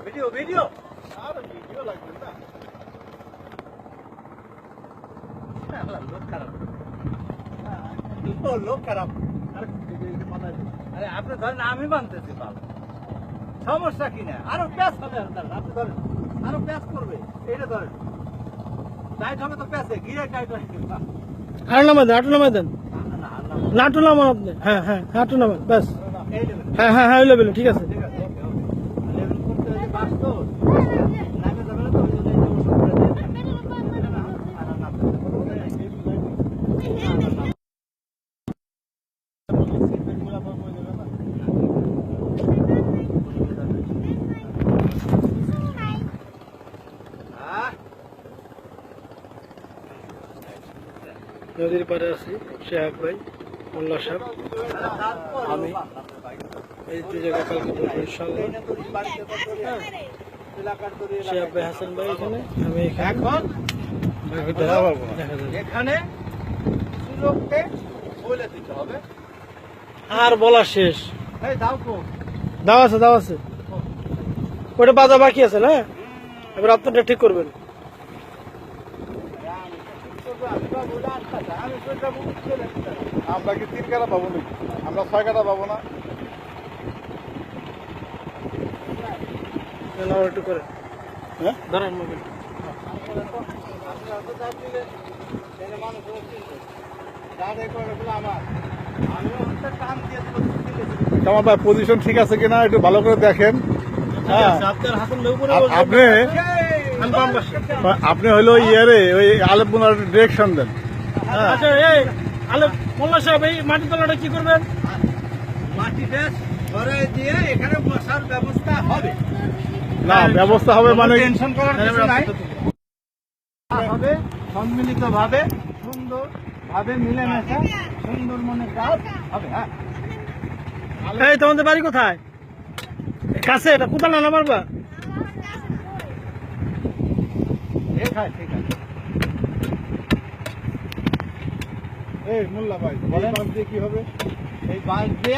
Video video আর video লাগবে না। লোক খারাপ, লোক খারাপ। আরে আপনি ধরেন, আমি মানতেছি ভালো, সমস্যা কিনা। আরো প্যাঁচ হবে, আপনি ধরেন আরো প্যাঁচ করবে, এইটা ধরেন টাইট হবে তো প্যাঁচে গিয়ে টাইট হয়। হাঁটু নামা দেন, হাঁটু নামা দেন, নাটু নামান আপনি। হ্যাঁ হ্যাঁ, হাঁটু নামান, ব্যাস। হ্যাঁ হ্যাঁ হ্যাঁ, ওই লেভেলে ঠিক আছে। ঠিক আছে, ওকে ওকে। লেভেল করতে হলে বাস তো নামে যাবে না, তো ওই জন্য এই ওষুধ করে দিয়ে নদীর পাড়ে আছি, শেহাব ভাই, মোল্লা সাহেব, আমি। এই দু জায়গায় কালকে বলবো ইনশাল্লাহ। শেহাব ভাই, হাসান ভাই এখানে, আমি এখানে। এখন দেখা যাবে। এখানে সুযোগকে বলে দিতে হবে। আর বলা শেষ। এই দাও কো, দাও আছে, দাও আছে, ওটা বাজা বাকি আছে না। এবার আপনারটা ঠিক করবেন। আমরা কি 3 কাটা পাবো না, আমরা 6 কাটা পাবো না। একটু করে, হ্যাঁ, ধরেন মোবাইল। আমার ভাই পজিশন ঠিক আছে কিনা একটু ভালো করে দেখেন। হ্যাঁ, আপনার হাসান ভাই উপরে, আপনি আপনি হলো ইয়ারে ওই আলেপুনার ডিরেকশন দেন। আচ্ছা, এই আলে মোল্লা সাহেব, এই মাটি তলাটা কি করবেন? মাটিটা ঘরে দিয়ে এখানে বসার ব্যবস্থা হবে। না, ব্যবস্থা হবে মানে টেনশন করার কিছু নাই। হবে সম্মিলিত ভাবে, সুন্দর ভাবে মিলেমিশে সুন্দর মনে কাজ হবে। হ্যাঁ, এই তোমাদের বাড়ি কোথায়? কাছে, এটা কোথায় না পারবা? ঠিক আছে, ঠিক আছে। এই মোল্লা ভাই, বলেন কি হবে? এই বাঁশ দিয়ে